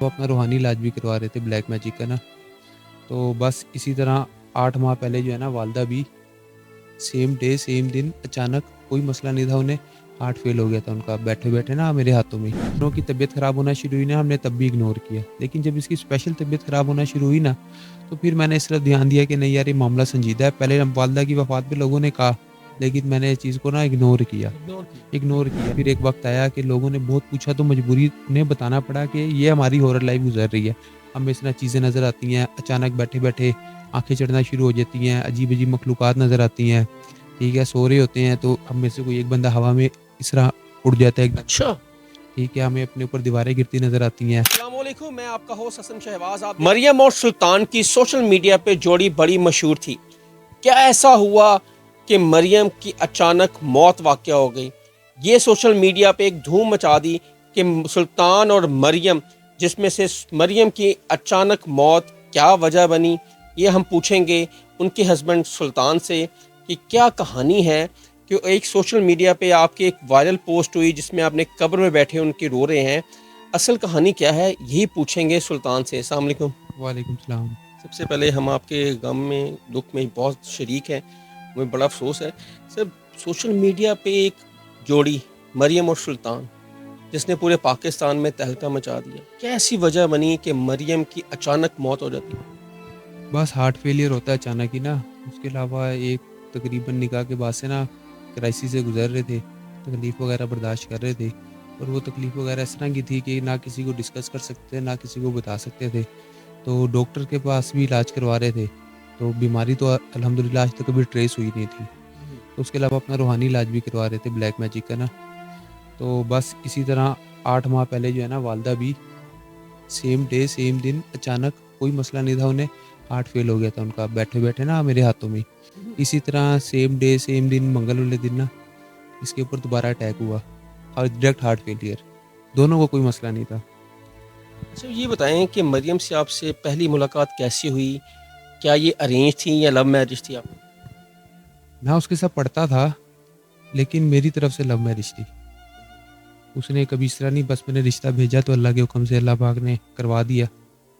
وہ اپنا روحانی علاج بھی کروا رہے تھے بلیک میجک کا نا. تو بس اسی طرح 8 ماہ پہلے جو ہے نا والدہ بھی سیم ڈے سیم دن اچانک کوئی مسئلہ نہیں تھا انہیں ہارٹ فیل ہو گیا تھا ان کا بیٹھے بیٹھے نا میرے ہاتھوں میں. دونوں کی طبیعت خراب ہونا شروع ہوئی نا ہم نے تب بھی اگنور کیا, لیکن جب اس کی اسپیشل طبیعت خراب ہونا شروع ہوئی نا تو پھر میں نے اس طرف دھیان دیا کہ نہیں یار یہ معاملہ سنجیدہ ہے. پہلے والدہ کی وفات پہ لوگوں نے کہا لیکن میں نے اس چیز کو نا اگنور کیا. پھر ایک وقت آیا کہ لوگوں نے بہت پوچھا تو مجبوری انہیں بتانا پڑا کہ یہ ہماری ہورر لائف گزر رہی ہے. ہمیں اس طرح چیزیں نظر آتی ہیں, اچانک بیٹھے بیٹھے آنکھیں چڑھنا شروع ہو جاتی ہیں, عجیب عجیب مخلوقات نظر آتی ہیں. ٹھیک ہے, سو رہے ہوتے ہیں تو ہم میں سے کوئی ایک بندہ ہوا میں اس طرح اڑ جاتا ہے. اچھا, ٹھیک ہے, ہمیں اپنے اوپر دیواریں گرتی نظر آتی ہیں. السلام علیکم, میں آپ کا ہوسٹ حسن شہباز. مریم اور سلطان کی سوشل میڈیا پہ جوڑی بڑی مشہور تھی. کیا ایسا ہوا کہ مریم کی اچانک موت واقع ہو گئی؟ یہ سوشل میڈیا پہ ایک دھوم مچا دی کہ سلطان اور مریم, جس میں سے مریم کی اچانک موت کیا وجہ بنی, یہ ہم پوچھیں گے ان کے ہسبینڈ سلطان سے کہ کیا کہانی ہے کہ ایک سوشل میڈیا پہ آپ کی ایک وائرل پوسٹ ہوئی جس میں آپ نے قبر میں بیٹھے ان کے رو رہے ہیں. اصل کہانی کیا ہے یہی پوچھیں گے سلطان سے. السلام علیکم. وعلیکم السلام. سب سے پہلے ہم آپ کے غم میں دکھ میں بہت شریک ہیں, ہمیں بڑا افسوس ہے. سر, سوشل میڈیا پہ ایک جوڑی مریم اور سلطان جس نے پورے پاکستان میں تہلکہ مچا دیا, کیا ایسی وجہ بنی کہ مریم کی اچانک موت ہو جاتی؟ بس ہارٹ فیلئر ہوتا ہے اچانک ہی نا. اس کے علاوہ ایک تقریباً نکاح کے بعد سے نا کرائسس سے گزر رہے تھے, تکلیف وغیرہ برداشت کر رہے تھے, اور وہ تکلیف وغیرہ اس طرح کی تھی کہ نہ کسی کو ڈسکس کر سکتے نہ کسی کو بتا سکتے تھے. تو ڈاکٹر کے پاس بھی علاج کروا رہے تھے, تو بیماری تو الحمدللہ آج تک کبھی ٹریس ہوئی نہیں تھی. تو اس کے علاوہ اپنا روحانی علاج بھی کروا رہے تھے بلیک میجک کا نا. تو بس اسی طرح 8 ماہ پہلے جو ہے نا والدہ بھی سیم ڈے سیم دن اچانک کوئی مسئلہ نہیں تھا انہیں ہارٹ فیل ہو گیا تھا ان کا بیٹھے بیٹھے نا میرے ہاتھوں میں. اسی طرح سیم ڈے سیم دن منگل والے دن نا اس کے اوپر دوبارہ اٹیک ہوا اور ڈائریکٹ ہارٹ فیلئر. دونوں کو کوئی مسئلہ نہیں تھا. اچھا, یہ بتائیں کہ مریم سے آپ سے پہلی ملاقات کیسی ہوئی؟ کیا یہ ارینج تھی یا لو میرج تھی؟ آپ میں اس کے ساتھ پڑھتا تھا لیکن میری طرف سے لو میرج تھی. اس نے کبھی اس طرح نہیں, بس میں نے رشتہ بھیجا تو اللہ کے حکم سے اللہ پاک نے کروا دیا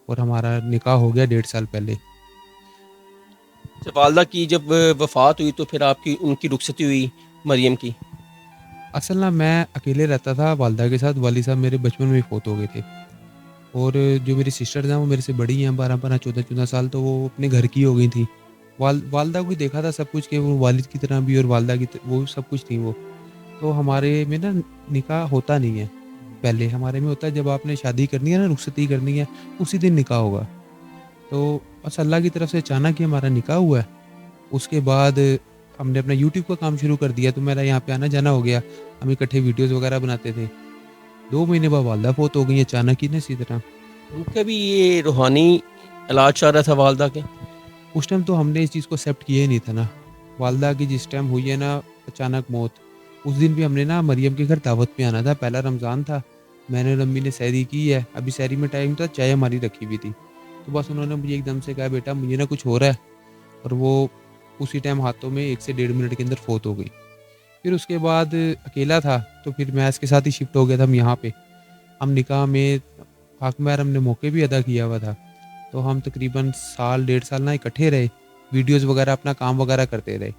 اور ہمارا نکاح ہو گیا 1.5 سال پہلے. والدہ کی جب وفات ہوئی تو پھر آپ کی ان کی رخصتی ہوئی مریم کی؟ اصل نا میں اکیلے رہتا تھا والدہ کے ساتھ. والد صاحب میرے بچپن میں ہی فوت ہو گئے تھے, اور جو میری سسٹرز ہیں وہ میرے سے بڑی ہیں 12 14 سال, تو وہ اپنے گھر کی ہو گئی تھیں. والدہ کو دیکھا تھا سب کچھ کہ وہ والد کی طرح بھی اور والدہ کی وہ سب کچھ تھیں وہ. تو ہمارے میں نا نکاح ہوتا نہیں ہے. پہلے ہمارے میں ہوتا ہے جب آپ نے شادی کرنی ہے نا, رخصتی کرنی ہے, اسی دن نکاح ہوگا. تو بس اللہ کی طرف سے اچانک ہی ہمارا نکاح ہوا ہے. اس کے بعد ہم نے اپنا یوٹیوب کا کام شروع کر دیا, تو میرا یہاں پہ آنا جانا ہو گیا. ہم اکٹھے ویڈیوز وغیرہ بناتے تھے. 2 مہینے بعد والدہ فوت ہو گئی اچانک ہی نا اسی طرح. ان کا بھی یہ روحانی علاج چل رہا تھا والدہ کے؟ اس ٹائم تو ہم نے اس چیز کو ایکسیپٹ کیا ہی نہیں تھا نا. والدہ کی جس ٹائم ہوئی ہے نا اچانک موت, اس دن بھی ہم نے نا مریم کے گھر دعوت پہ آنا تھا. پہلا رمضان تھا, میں نے اور امی نے سحری کی ہے. ابھی سحری میں ٹائم تھا, چائے ہماری رکھی ہوئی تھی. تو بس انہوں نے مجھے ایک دم سے کہا بیٹا مجھے نا کچھ ہو رہا ہے, اور وہ اسی ٹائم ہاتھوں میں 1 سے 1.5 منٹ کے اندر فوت ہو گئی. پھر اس کے بعد اکیلا تھا تو پھر میں اس کے ساتھ ہی شفٹ ہو گیا تھا. ہم یہاں پہ ہم نکاح میں حق محرم نے موقع بھی ادا کیا ہوا تھا. تو ہم تقریباً 1.5 سال نا اکٹھے رہے, ویڈیوز وغیرہ اپنا کام وغیرہ کرتے رہے.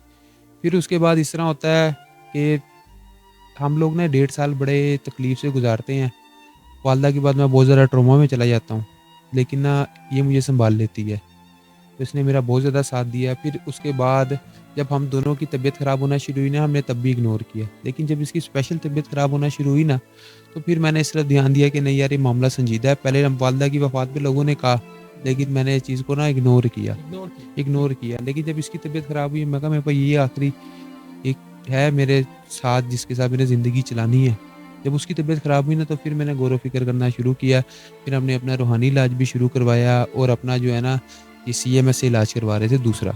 پھر اس کے بعد اس طرح ہوتا ہے کہ ہم لوگ نا 1.5 سال بڑے تکلیف سے گزارتے ہیں. والدہ کے بعد میں بہت زیادہ ٹروما میں چلا جاتا ہوں, لیکن نا یہ مجھے سنبھال لیتی ہے. تو اس نے میرا بہت زیادہ ساتھ دیا. پھر اس کے بعد جب ہم دونوں کی طبیعت خراب ہونا شروع ہوئی نا ہم نے تب بھی اگنور کیا, لیکن جب اس کی اسپیشل طبیعت خراب ہونا شروع ہوئی نا تو پھر میں نے اس طرف دھیان دیا کہ نہیں یار یہ معاملہ سنجیدہ ہے. پہلے والدہ کی وفات پہ لوگوں نے کہا لیکن میں نے اس چیز کو نا اگنور کیا. لیکن جب اس کی طبیعت خراب ہوئی میں کہا میرے پاس یہ آخری ایک ہے میرے ساتھ جس کے ساتھ میں نے زندگی چلانی ہے. جب اس کی طبیعت خراب ہوئی نا تو پھر میں نے غور و فکر کرنا شروع کیا. پھر ہم نے اپنا روحانی علاج بھی شروع کروایا, اور اپنا جو ہے نا یہ CMS سے علاج کروا رہے تھے دوسرا.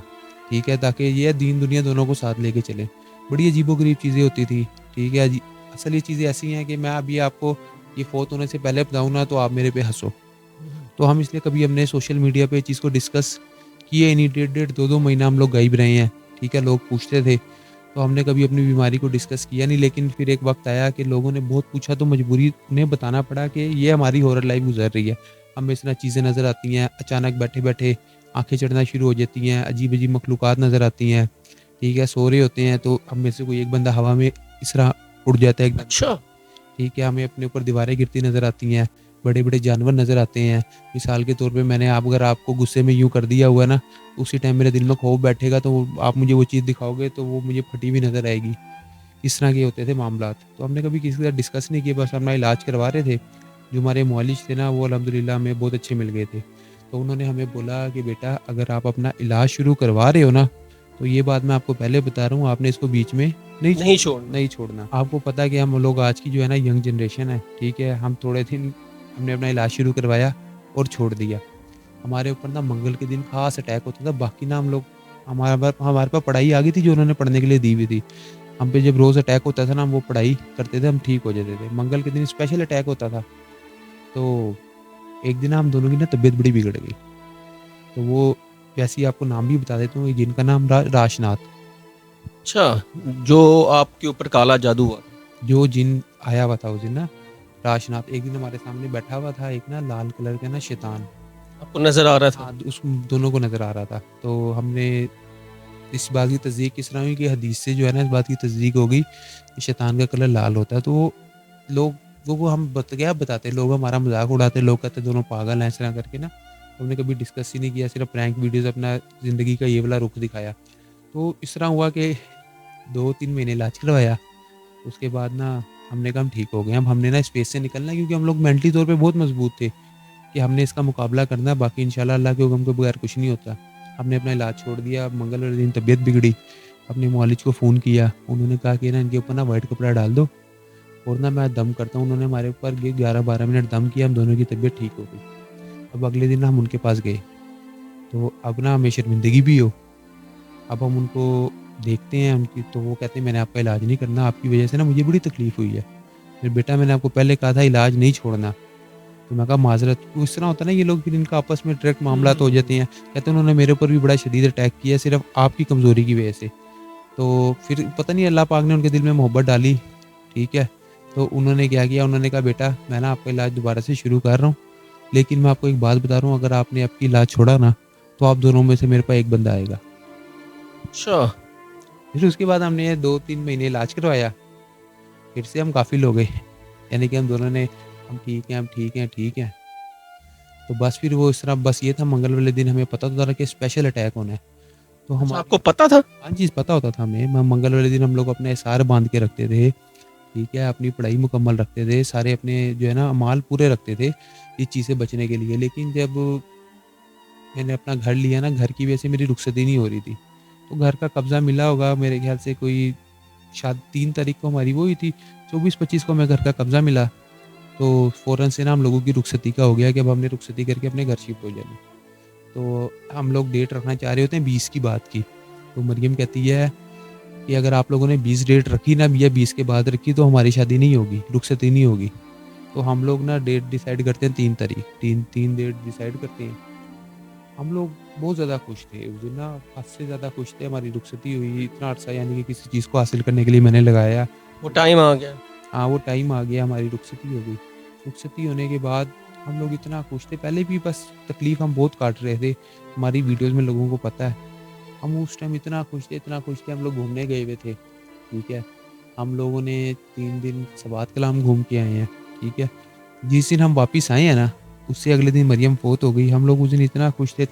ٹھیک ہے, تاکہ یہ دین دنیا دونوں کو ساتھ لے کے چلیں. بڑی عجیب و غریب چیزیں ہوتی تھی. ٹھیک ہے, اصل یہ چیزیں ایسی ہیں کہ میں ابھی آپ کو یہ فوت ہونے سے پہلے بتاؤں نا تو آپ میرے پہ ہنسو. تو ہم اس لیے کبھی ہم نے سوشل میڈیا پہ چیز کو ڈسکس کیے نہیں. 1.5 2 مہینہ ہم لوگ غائب رہے ہیں. ٹھیک ہے, لوگ پوچھتے تھے تو ہم نے کبھی اپنی بیماری کو ڈسکس کیا نہیں، لیکن پھر ایک وقت آیا کہ لوگوں نے بہت پوچھا تو مجبوری انہیں بتانا پڑا کہ یہ ہماری ہارر لائف گزر رہی ہے، ہمیں اس طرح چیزیں نظر آتی ہیں، اچانک بیٹھے بیٹھے آنکھیں چڑھنا شروع ہو جاتی ہیں، عجیب عجیب مخلوقات نظر آتی ہیں، ٹھیک ہے، سو رہے ہوتے ہیں تو ہم میں سے کوئی ایک بندہ ہوا میں اس طرح اڑ جاتا ہے ایک دم سے، اچھا ٹھیک ہے، ہمیں اپنے اوپر دیواریں گرتی نظر آتی ہیں، بڑے بڑے جانور نظر آتے ہیں، مثال کے طور پہ میں نے اگر آپ کو غصے میں یوں کر دیا ہوا ہے نا، اسی ٹائم میرے دل میں خوف بیٹھے گا تو آپ مجھے وہ چیز دکھاؤ گے تو وہ مجھے پھٹی ہوئی نظر آئے گی، اس طرح کے ہوتے تھے معاملات، تو ہم نے کبھی کسی کے ساتھ ڈسکس نہیں کیا، بس اپنا علاج کروا رہے تھے، جو ہمارے معالج تھے نا وہ الحمدللہ ہمیں بہت اچھے مل گئے تھے، تو انہوں نے ہمیں بولا کہ بیٹا اگر آپ اپنا علاج شروع کروا رہے ہو نا، تو یہ بات میں آپ کو پہلے بتا رہا ہوں، آپ نے اس کو بیچ میں نہیں چھوڑنا. نہیں چھوڑنا، آپ کو پتہ ہے کہ ہم لوگ آج کی جو ہے نا ینگ جنریشن ہے، ٹھیک ہے، ہم تھوڑے دن ہم نے اپنا علاج شروع کروایا اور چھوڑ دیا، ہمارے اوپر نا منگل کے دن خاص اٹیک ہوتا تھا، باقی نا ہم لوگ ہمارے پاس پڑھائی آ گئی تھی جو انہوں نے پڑھنے کے لیے دی ہوئی تھی، ہم پہ جب روز اٹیک ہوتا تھا نا ہم وہ پڑھائی کرتے تھے، ہم ٹھیک ہو جاتے تھے، منگل کے دن اسپیشل اٹیک ہوتا تھا، تو ایک دن ہم دونوں کی نا طبیعت بڑی بگڑ گئی، تو وہ ویسے ہی آپ کو نام بھی بتا دیتا ہوں، جن کا نام راشناتھ، اچھا جو آپ کے اوپر کالا جادو ہوا. جو جن آیا ہوا تھا اس دن نا راشناتھ، ایک دن ہمارے سامنے بیٹھا ہوا تھا ایک نا لال کلر کا نا شیطان، آپ کو نظر آ رہا تھا. ہاں اس دونوں کو نظر آ رہا تھا، تو ہم نے اس بات کی تصدیق کس طرح ہوئی کہ حدیث سے جو ہے نا اس بات کی تصدیق ہوگی کہ شیطان کا کلر لال ہوتا ہے، تو لوگ وہ ہم کیا بتاتے لوگ ہمارا مذاق اڑاتے، لوگ کہتے دونوں پاگل ہیں اس طرح کر کے نا، ہم نے کبھی ڈسکس ہی نہیں کیا، صرف پرینک ویڈیوز اپنا زندگی کا یہ والا رخ دکھایا، تو اس طرح ہوا کہ 2-3 مہینے علاج کروایا، اس کے بعد نا ہم نے کہا ہم ٹھیک ہو گئے، اب ہم نے نا اس فیس سے نکلنا ہے، کیونکہ ہم لوگ مینٹلی طور پہ بہت مضبوط تھے کہ ہم نے اس کا مقابلہ کرنا ہے، باقی انشاءاللہ اللہ کے حکم کے بغیر کچھ نہیں ہوتا، ہم نے اپنا علاج چھوڑ دیا، اب منگل والے دن طبیعت بگڑی، اپنے معالج کو فون کیا، انہوں نے کہا کہ نا ان کے اوپر نا وائٹ کپڑا ڈال دو اور نا میں دم کرتا ہوں، انہوں نے ہمارے اوپر 11-12 منٹ دم کیا، ہم دونوں کی طبیعت ٹھیک ہو گئی، اب اگلے دن ہم ان کے پاس گئے، تو اب نا ہمیں شرمندگی بھی ہو، اب ہم ان کو دیکھتے ہیں ان کی، تو وہ کہتے ہیں میں نے آپ کا علاج نہیں کرنا، آپ کی وجہ سے نا مجھے بڑی تکلیف ہوئی ہے، پھر بیٹا میں نے آپ کو پہلے کہا تھا علاج نہیں چھوڑنا، تو میں کہا معذرت، اس طرح ہوتا ہے نا یہ لوگ پھر ان کا آپس میں ڈائریکٹ معاملات ہو جاتے ہیں، کہتے ہیں انہوں نے میرے اوپر بھی بڑا شدید اٹیک کیا صرف آپ کی کمزوری کی وجہ سے، تو پھر پتہ نہیں اللہ پاک نے ان کے دل میں محبت ڈالی، ٹھیک ہے، تو انہوں نے کیا کیا، انہوں نے کہا بیٹا میں نا آپ کا علاج دوبارہ سے شروع کر رہا ہوں، لیکن میں آپ کو ایک بات بتا رہا ہوں، اگر آپ نے آپ کی علاج چھوڑا نا تو آپ دونوں میں سے میرے پاس ایک بندہ آئے گا، اچھا پھر اس کے بعد ہم نے 2-3 مہینے علاج کروایا، پھر سے ہم کافی لوگ گئے، یعنی کہ ہم دونوں نے ہم ٹھیک ہیں ہم ٹھیک ہیں ٹھیک ہیں، تو بس پھر وہ اس طرح بس یہ تھا منگل والے دن ہمیں پتہ تھا کہ اسپیشل اٹیک ہونا ہے، تو اچھا آپ ہماری کو پتا تھا. ہاں چیز پتہ ہوتا تھا ہمیں، منگل والے دن ہم لوگ اپنے احسار باندھ کے رکھتے تھے، ٹھیک ہے، اپنی پڑھائی مکمل رکھتے تھے، سارے اپنے جو ہے نا اعمال پورے رکھتے تھے اس چیز سے بچنے کے لیے، لیکن جب میں نے اپنا گھر لیا نا، گھر کی وجہ سے میری رخصتی نہیں ہو رہی تھی، تو گھر کا قبضہ ملا ہوگا میرے خیال سے کوئی شاید 3 تاریخ کو ہماری وہ ہوئی تھی، 24-25 کو ہمیں گھر کا قبضہ ملا، تو فوراً سے نا ہم لوگوں کی رخصتی کا ہو گیا کہ اب ہم نے رخصتی کر کے اپنے گھر شفٹ ہو جانا، تو ہم لوگ ڈیٹ رکھنا چاہ رہے ہوتے ہیں 20 کی بات کی، تو مریم کہتی ہے کہ اگر آپ لوگوں نے 20 ڈیٹ رکھی نا یا 20 کے بعد رکھی تو ہماری شادی نہیں ہوگی، رخصتی نہیں ہوگی، تو ہم لوگ نا ڈیٹ ڈیسائیڈ کرتے ہیں 3 تاریخ، 3 ڈیٹ ڈیسائیڈ کرتے ہیں، ہم لوگ بہت زیادہ خوش تھے اس دن نا، حد سے زیادہ خوش تھے، ہماری رخصتی ہوئی، اتنا عرصہ یعنی کہ کسی چیز کو حاصل کرنے کے لیے میں نے لگایا، وہ ٹائم آ گیا. ہاں وہ ٹائم آ گیا، ہماری رخصتی ہو گئی، رخصتی ہونے کے بعد ہم لوگ اتنا خوش تھے، پہلے بھی بس تکلیف ہم بہت کاٹ رہے تھے، ہماری ویڈیوز میں لوگوں کو پتہ ہے، ہم اس ٹائم اتنا خوش تھے، ہم لوگ گھومنے گئے ہوئے تھے، ٹھیک ہے، ہم لوگوں نے 3 دن سبات کلام گھوم کے آئے ہیں، ٹھیک ہے، جس دن ہم واپس آئے ہیں نا اس سے اگلے دن مریم فوت ہو گئی، ہم لوگ اس دن اتنا خوش تھے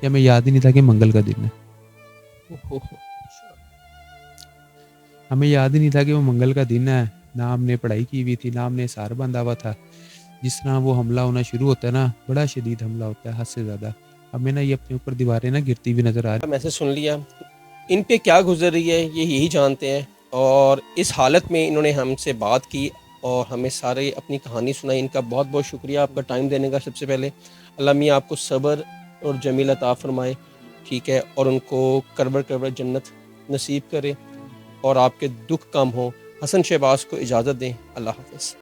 کہ ہمیں یاد ہی نہیں تھا کہ منگل کا دن ہے، ہمیں یاد ہی نہیں تھا کہ وہ منگل کا دن ہے، نہ ہم نے پڑھائی کی ہوئی تھی، نہ ہم نے سار باندھا ہوا تھا، جس طرح وہ حملہ ہونا شروع ہوتا ہے نا بڑا شدید حملہ ہوتا ہے حد سے زیادہ، ہمیں نا یہ اپنے اوپر دیواریں نا گرتی ہوئی نظر آ رہی، میسج سن لیا، ان پہ کیا گزر رہی ہے یہ یہی جانتے ہیں، اور اس حالت میں انہوں نے ہم سے بات کی اور ہمیں سارے اپنی کہانی سنائی، ان کا بہت بہت شکریہ آپ کا ٹائم دینے کا. سب سے پہلے اللہ میاں آپ کو صبر اور جمیل عطا فرمائے، ٹھیک ہے، اور ان کو کربر جنت نصیب کرے اور آپ کے دکھ کم ہوں. حسن شہباز کو اجازت دیں، اللہ حافظ.